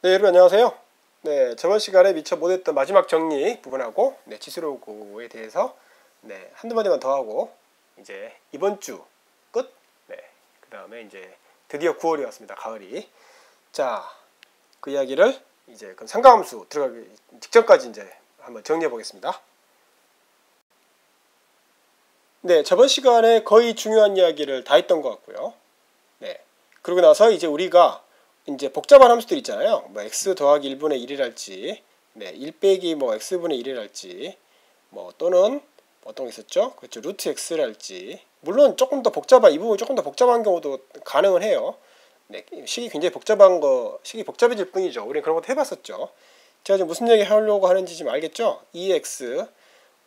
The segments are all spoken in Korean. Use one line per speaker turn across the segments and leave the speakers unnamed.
네, 여러분 안녕하세요. 네, 저번 시간에 미처 못했던 마지막 정리 부분하고 지수로그에 대해서 한두 마디만 더 하고 이제 이번 주 끝. 그 다음에 이제 드디어 9월이 왔습니다. 가을이. 자, 그 이야기를 이제 그럼 상가함수 들어가기 직전까지 이제 한번 정리해 보겠습니다. 네, 저번 시간에 거의 중요한 이야기를 다 했던 것 같고요. 네, 그러고 나서 이제 우리가 이제 복잡한 함수들 있잖아요. 뭐 x 더하기 1분의 1이랄지, 1 빼기 뭐 x분의 1이랄지, 뭐 또는 어떤 게 있었죠? 그렇죠. 루트 x랄지. 물론 조금 더 복잡한 이 부분 조금 더 복잡한 경우도 가능은 해요. 네, 식이 굉장히 식이 복잡해질 뿐이죠. 우리는 그런 것도 해봤었죠. 제가 지금 무슨 얘기 하려고 하는지 지금 알겠죠? 2x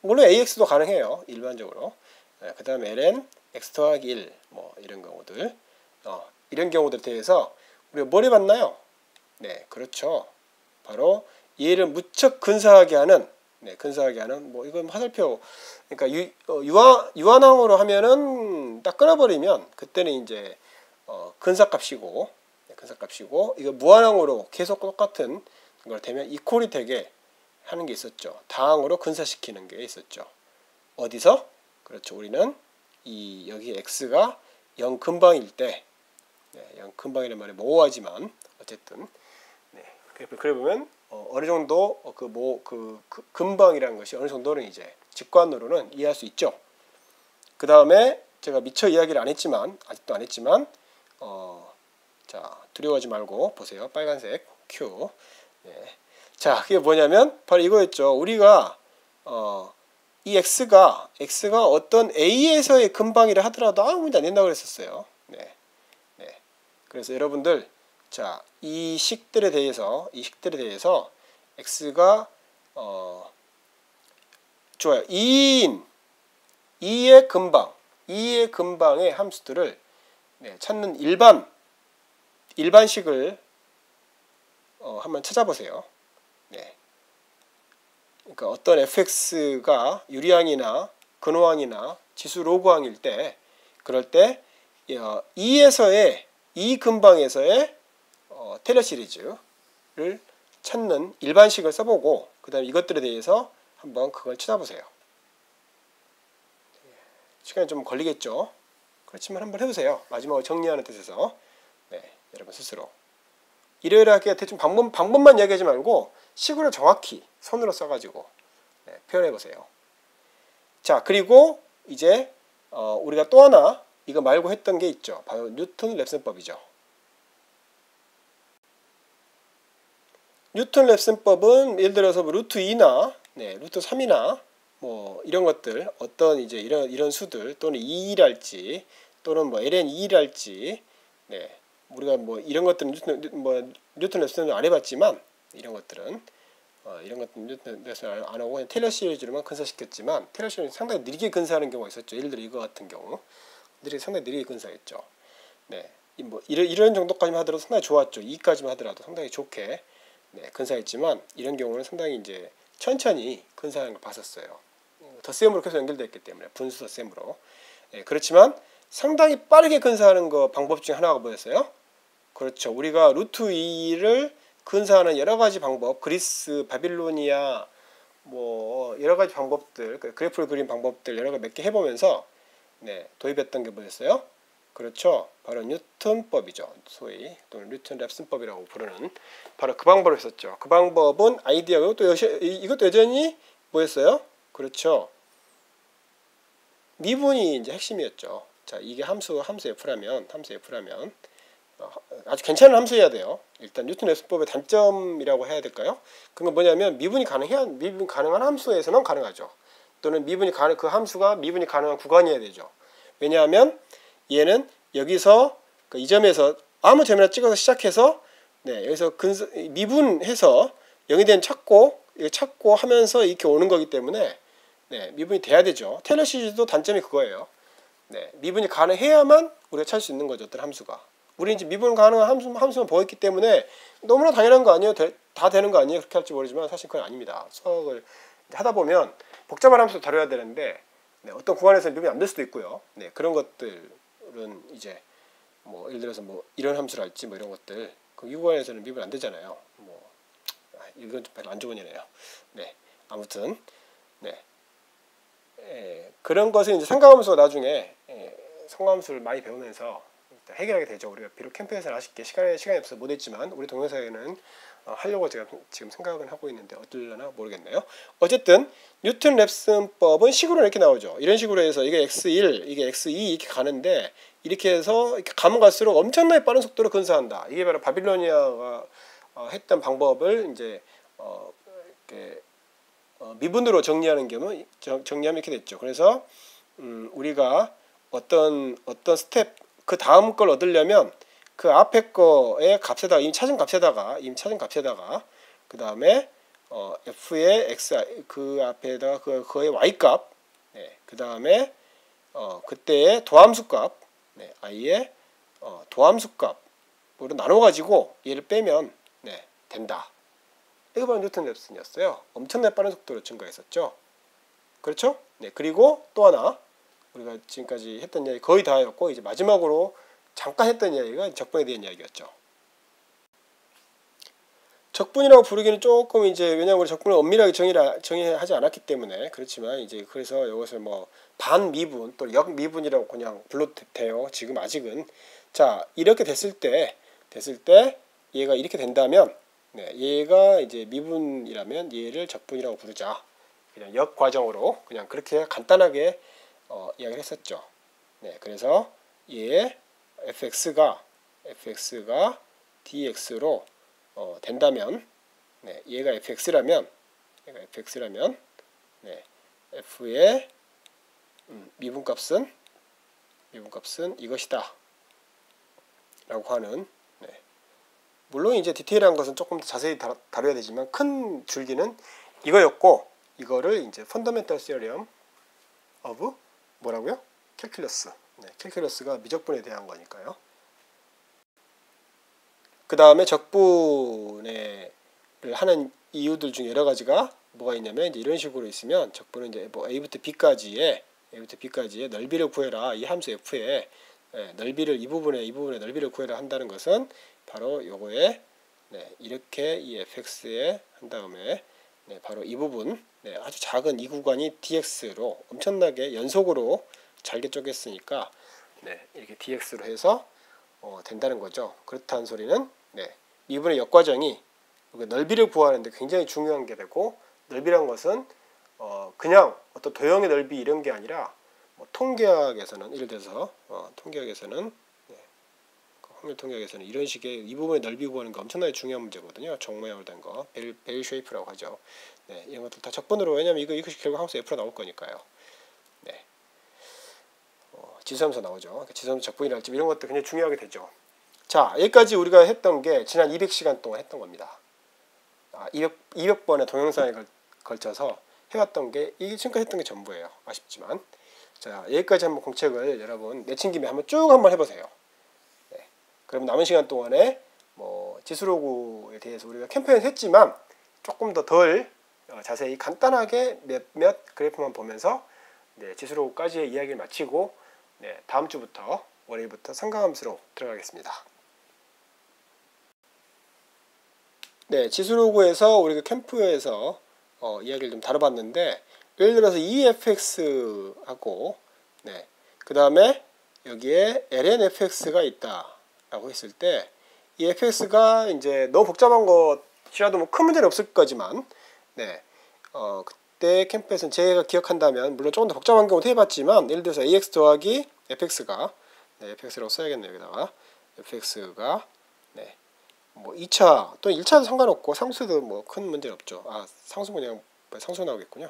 물론 ax도 가능해요. 일반적으로. 네, 그 다음에 ln x 더하기 1 뭐 이런 경우들 이런 경우들에 대해서 우리가 뭘 해봤나요? 네, 그렇죠. 바로 얘를 무척 근사하게 하는, 뭐 이건 화살표, 그러니까 유한항으로 하면은 딱 끊어버리면 그때는 이제 근사값이고, 이거 무한항으로 계속 똑같은 걸 되면 이퀄이 되게 하는 게 있었죠. 다항으로 근사시키는 게 있었죠. 어디서? 그렇죠. 우리는 여기 x가 0 근방일 때. 0 근방이란 말이 모호하지만 어쨌든 그래 보면 어느 정도 그 근방이라는 것이 어느 정도는 이제 직관으로는 이해할 수 있죠. 그 다음에 제가 미처 이야기를 아직도 안 했지만 자, 두려워하지 말고 보세요. 빨간색 Q. 자, 그게 뭐냐면 바로 이거였죠. 우리가 이 x가 어떤 a에서의 근방이라 하더라도 아무 문제 안 된다고 그랬었어요. 그래서 여러분들 자, 이 식들에 대해서 x가 좋아요. 2의 근방의 함수들을 찾는 일반식을 한번 찾아보세요. 그러니까 어떤 fx가 유리항이나 근호항이나 지수 로그항일 때 그럴 때 2에서의 이 근방에서의 테일러 시리즈를 찾는 일반식을 써보고 그 다음에 이것들에 대해서 한번 그걸 찾아보세요. 시간이 좀 걸리겠죠. 그렇지만 한번 해보세요. 마지막으로 정리하는 뜻에서 여러분 스스로 이러이러하게 대충 방법만 이야기하지 말고 식으로 정확히 손으로 써가지고 표현해보세요. 자, 그리고 이제 우리가 또 하나 이거 말고 했던 게 있죠. 바로 뉴턴 랩슨법이죠. 뉴턴 랩슨법은 예를 들어서 뭐 루트 2나 루트 3이나 뭐 이런 것들 어떤 이제 이런 수들 또는 2랄지 또는 뭐 ln 2랄지 우리가 뭐 이런 것들은 뉴턴 랩슨을 안 해봤지만 이런 것들은 뉴턴 랩슨 안 하고 그냥 테일러 시리즈로만 근사시켰지만 테일러 시리즈 상당히 느리게 근사하는 경우가 있었죠. 예를 들어 이거 같은 경우. 상당히 느리게 근사했죠. 뭐 이런 정도까지만 하더라도 상당히 좋았죠. 2까지만 하더라도 상당히 좋게 근사했지만 이런 경우는 상당히 이제 천천히 근사하는 걸 봤었어요. 덧셈으로 계속 연결되어 있기 때문에 분수 덧셈으로. 그렇지만 상당히 빠르게 근사하는 거 방법 중 하나가 뭐였어요? 그렇죠. 우리가 루트 2를 근사하는 여러 가지 방법, 그리스, 바빌로니아 뭐 여러 가지 방법들, 그래프를 그린 방법들 여러 개 몇 개 해보면서 도입했던 게 뭐였어요? 그렇죠. 바로 뉴턴법이죠. 소위 또는 뉴턴 랩슨법이라고 부르는 바로 그 방법을 했었죠. 그 방법은 아이디어가 이것도 여전히 뭐였어요? 그렇죠. 미분이 이제 핵심이었죠. 자, 이게 함수 F라면 아주 괜찮은 함수여야 돼요. 일단 뉴턴 랩슨법의 단점이라고 해야 될까요? 그건 뭐냐면 미분 가능한 함수에서만 가능하죠. 또는 그 함수가 미분이 가능한 구간이어야 되죠. 왜냐하면 얘는 여기서 이 점에서 아무 점이나 찍어서 시작해서 여기서 미분해서 0이 된 찾고 하면서 이렇게 오는 거기 때문에 미분이 돼야 되죠. 테일러 시리즈도 단점이 그거예요. 미분이 가능해야만 우리가 찾을 수 있는 거죠. 어떤 함수가. 우리는 이제 미분 가능한 함수만 보였기 때문에 너무나 당연한 거 아니에요? 다 되는 거 아니에요? 그렇게 할지 모르지만 사실 그건 아닙니다. 수학을 하다 보면 복잡한 함수도 다뤄야 되는데 어떤 구간에서는 미분이 안 될 수도 있고요. 그런 것들은 이제 뭐 예를 들어서 뭐 이런 함수랄지 뭐 이런 것들 이 구간에서는 미분 안 되잖아요. 뭐 이건 좀 별로 안 좋은 예네요. 네, 아무튼 네, 그런 것을 이제 상가함수 나중에 상가함수를 많이 배우면서 해결하게 되죠. 우리가 비록 캠프에서는 아쉽게 시간이 없어서 못했지만 우리 동영상에는 하려고 제가 지금 생각은 하고 있는데 어떨려나 모르겠네요. 어쨌든 뉴턴 랩슨법은 식으로 이렇게 나오죠. 이런 식으로 해서 이게 x1, 이게 x2 이렇게 가는데 이렇게 해서 이렇게 가면 갈수록 엄청나게 빠른 속도로 근사한다. 이게 바로 바빌로니아가 했던 방법을 이제 이렇게 미분으로 정리하는 경우 정리하면 이렇게 됐죠. 그래서 우리가 어떤 스텝 그 다음 걸 얻으려면 그 앞에 거의 값에다가 이미 찾은 값에다가 그 다음에 f의 x 그 앞에다가 그의 y 값, 네, 그 다음에 그때의 도함수 값, 네, i의 도함수 값으로 나눠 가지고 얘를 빼면 네, 된다. 이거 바로 뉴턴 랩슨이었어요. 엄청나게 빠른 속도로 증가했었죠. 그렇죠? 네, 그리고 또 하나 우리가 지금까지 했던 이야기 거의 다였고 이제 마지막으로 잠깐 했던 이야기가 적분에 대한 이야기였죠. 적분이라고 부르기는 조금 이제 왜냐하면 우리 적분을 엄밀하게 정의하지 않았기 때문에 그렇지만 이제 그래서 이것을 뭐 반미분 또 역미분이라고 그냥 불러도 돼요. 지금 아직은 자 이렇게 됐을 때 얘가 이렇게 된다면 네, 얘가 이제 미분이라면 얘를 적분이라고 부르자. 그냥 역 과정으로 그냥 그렇게 간단하게 이야기를 했었죠. 네, 그래서 얘 fx가 dx로 된다면, 네, 얘가 fx라면, 네, f의 미분값은 이것이다. 라고 하는. 네. 물론 이제 디테일한 것은 조금 더 자세히 다뤄야 되지만 큰 줄기는 이거였고 이거를 이제 Fundamental Theorem of 뭐라고요? 캘큘러스. 네, 캘큘러스가 미적분에 대한 거니까요. 그 다음에 적분을 하는 이유들 중에 여러 가지가 뭐가 있냐면 이제 이런 식으로 있으면 적분은 이제 뭐 a부터 b까지의 넓이를 구해라. 이 함수 f의 넓이를 이 부분의 넓이를 구해라 한다는 것은 바로 요거에 네, 이렇게 이 fx에 한 다음에 네, 바로 이 부분 네, 아주 작은 이 구간이 dx로 엄청나게 연속으로 잘게 쪼갰으니까 네, 이렇게 dx로 해서 된다는 거죠. 그렇다는 소리는 네, 미분의 역과정이 넓이를 구하는데 굉장히 중요한 게 되고 넓이란 것은 그냥 어떤 도형의 넓이 이런 게 아니라 뭐 통계학에서는 예를 들어서 통계학에서는 네, 확률 통계학에서는 이런 식의 이 부분의 넓이 구하는 게 엄청나게 중요한 문제거든요. 정모양으로 된 거, 벨 쉐이프라고 하죠. 네, 이런 것들 다 적분으로 왜냐면 이것이 결국 함수 f로 나올 거니까요. 네, 지수함수 나오죠. 그러니까 지수함수 적분이랄지 이런 것도 굉장히 중요하게 되죠. 자, 여기까지 우리가 했던 게 지난 200시간 동안 했던 겁니다. 200번의 동영상에 걸쳐서 해왔던 게 이게 지금까지 했던 게 전부예요. 아쉽지만 자 여기까지 한번 공책을 여러분 내친 김에 한번 해보세요. 네. 그럼 남은 시간 동안에 뭐 지수로그에 대해서 우리가 캠페인을 했지만 조금 덜 자세히 간단하게 몇몇 그래프만 보면서 네, 지수로그까지의 이야기를 마치고 네, 다음 주부터 월요일부터 상가함수로 들어가겠습니다. 네, 지수로그에서 우리가 캠프에서 이야기를 좀 다뤄봤는데 예를 들어서 EFX하고 네, 그 다음에 여기에 LNFX가 있다라고 했을 때 이 FX가 이제 너무 복잡한 것이라도 뭐 큰 문제는 없을 거지만 네, 그때 캠프에서는 제가 기억한다면 물론 조금 더 복잡한 경우도 해봤지만 예를 들어서 AX 더하기 FX가 네, FX라고 써야겠네요. 여기다가 FX가 네, 뭐 2차 또는 1차도 상관없고 상수도 뭐 큰 문제는 없죠. 상수 그냥 상수 나오겠군요.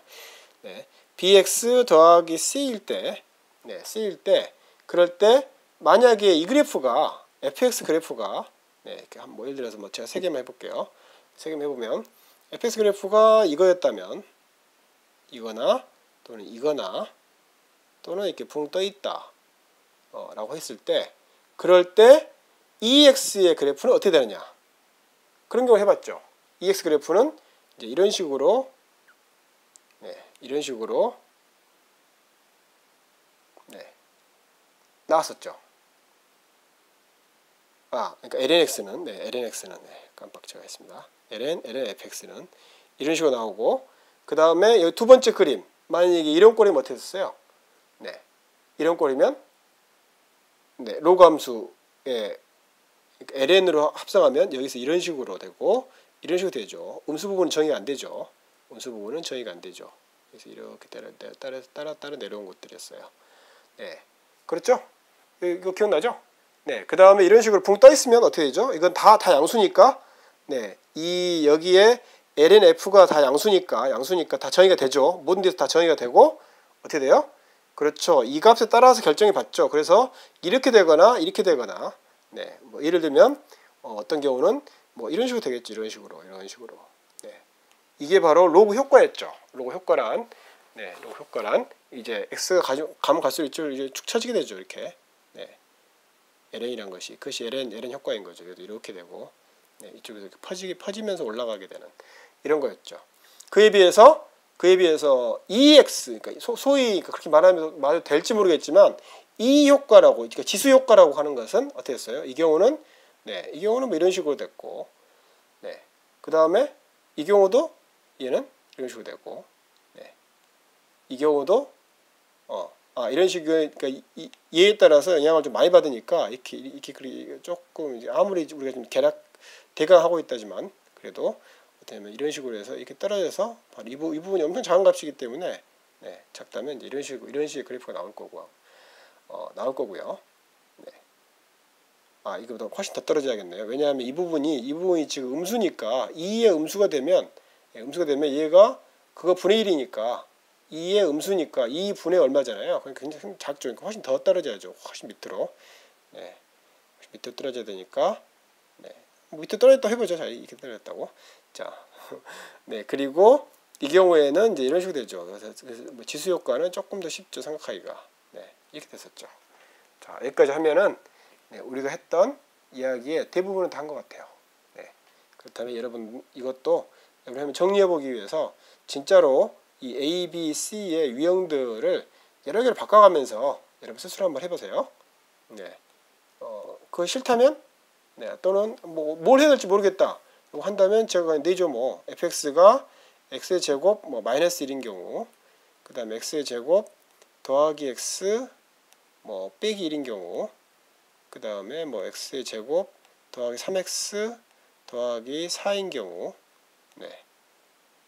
네. bx 더하기 c일 때 네, c일 때 그럴 때 만약에 이 그래프가 fx 그래프가 네, 이렇게 뭐 예를 들어서 뭐 제가 3개만 해볼게요. 3개만 해보면 fx 그래프가 이거였다면 이거나 또는 이렇게 붕 떠 있다 라고 했을 때 그럴 때 EX의 그래프는 어떻게 되느냐 그런 경우 해봤죠. EX 그래프는 이제 이런 식으로 네, 나왔었죠. 그러니까 lnx는 lnx는 깜빡 제가 했습니다. lnfx는 이런 식으로 나오고, 그 다음에 여기 두 번째 그림, 만약에 이런 꼴이면 어떻게 됐어요? 이런 꼴이면 로그 함수에 ln으로 합성하면 여기서 이런 식으로 되고, 이런 식으로 되죠. 음수 부분은 정의가 안 되죠. 음수 부분은 정의가 안 되죠. 그래서 이렇게 따라 내려온 것들이었어요. 그렇죠? 이거 기억나죠? 그 다음에 이런 식으로 붕 떠 있으면 어떻게 되죠? 이건 다 양수니까, 이 여기에 lnf가 다 양수니까 다 정의가 되죠. 모든 데서 다 정의가 되고, 어떻게 돼요? 그렇죠. 이 값에 따라서 결정이 받죠. 그래서 이렇게 되거나 이렇게 되거나, 뭐 예를 들면 어떤 경우는 뭐 이런 식으로 되겠죠. 이런 식으로. 이게 바로 로그 효과였죠. 로그 효과란 이제 x가 가면 갈수록 이쪽으로 이제 축 처지게 되죠. 이렇게. ln이란 것이 그것이 ln 효과인 거죠. 그래도 이렇게 되고, 이쪽에서 퍼지면서 올라가게 되는 이런 거였죠. 그에 비해서 EX, 그러니까 소위 그렇게 말해도 될지 모르겠지만 E 효과라고, 그러니까 지수 효과라고 하는 것은 어떻게 했어요? 이 경우는 뭐 이런 식으로 됐고, 그 다음에 이 경우도 얘는 이런 식으로 되고, 이 경우도 이런 식으로, 그러니까 얘에 따라서 영향을 좀 많이 받으니까 이렇게 조금 이제 아무리 우리가 좀 대강하고 있다지만 그래도 어떻게 보면 이런 식으로 해서 이렇게 떨어져서 바로 이 부분이 엄청 작은 값이기 때문에 작다면 이제 이런 식의 그래프가 나올 거고요. 이거보다 훨씬 더 떨어져야겠네요. 왜냐하면 이 부분이 지금 음수니까 2의 음수가 되면 얘가 그거 분의 1이니까 2의 음수니까 2분의 얼마잖아요. 그러니까 굉장히 작죠. 그러니까 훨씬 더 떨어져야죠. 훨씬 밑으로. 밑으로 떨어져야 되니까. 밑으로 떨어졌다고 해보죠. 자, 이렇게 떨어졌다고. 자, 그리고 이 경우에는 이제 이런 식으로 되죠. 그래서 뭐 지수 효과는 조금 더 쉽죠. 생각하기가. 이렇게 됐었죠. 자, 여기까지 하면은 우리가 했던 이야기의 대부분은 다 한 것 같아요. 그렇다면 여러분 이것도 여러분 정리해보기 위해서 진짜로 이 A, B, C의 유형들을 여러 개로 바꿔가면서 여러분 스스로 한번 해보세요. 그거 싫다면 또는 뭘 해야 될지 모르겠다 한다면 제가 내죠. 뭐 fx가 x의 제곱 뭐 마이너스 1인 경우, 그 다음에 x의 제곱 더하기 x 뭐 빼기 1인 경우, 그 다음에 뭐 x의 제곱 더하기 3x 더하기 4인 경우,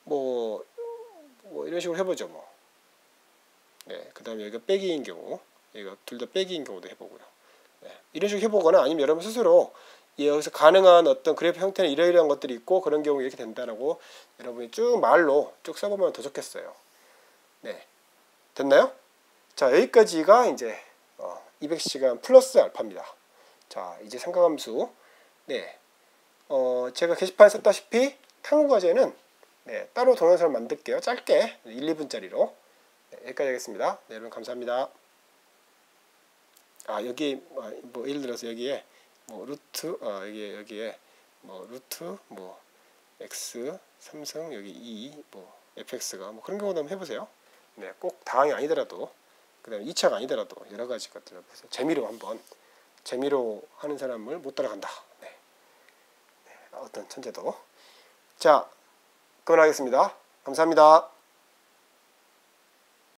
뭐 이런 식으로 해보죠. 뭐. 그 다음에 여기가 빼기인 경우, 여기가 둘 다 빼기인 경우도 해보고요. 이런 식으로 해보거나 아니면 여러분 스스로 여기서 가능한 어떤 그래프 형태는 이러이러한 것들이 있고 그런 경우 이렇게 된다라고 여러분이 쭉 말로 쭉 써보면 더 좋겠어요. 됐나요? 자, 여기까지가 이제 200시간 플러스 알파입니다. 자, 이제 삼각함수. 제가 게시판에 썼다시피 탐구 과제는 따로 동영상을 만들게요. 짧게 1, 2분짜리로. 여기까지 하겠습니다. 여러분 감사합니다. 여기 뭐 예를 들어서 여기에 뭐 루트 여기에 뭐 루트 뭐 x 3승 여기 2 뭐 fx가 뭐 그런 경우도 한번 해보세요. 꼭 다항이 아니더라도, 그다음에 2차가 아니더라도 여러 가지 것들을 재미로 하는 사람을 못 따라간다. 어떤 천재도. 자, 그만하겠습니다. 감사합니다.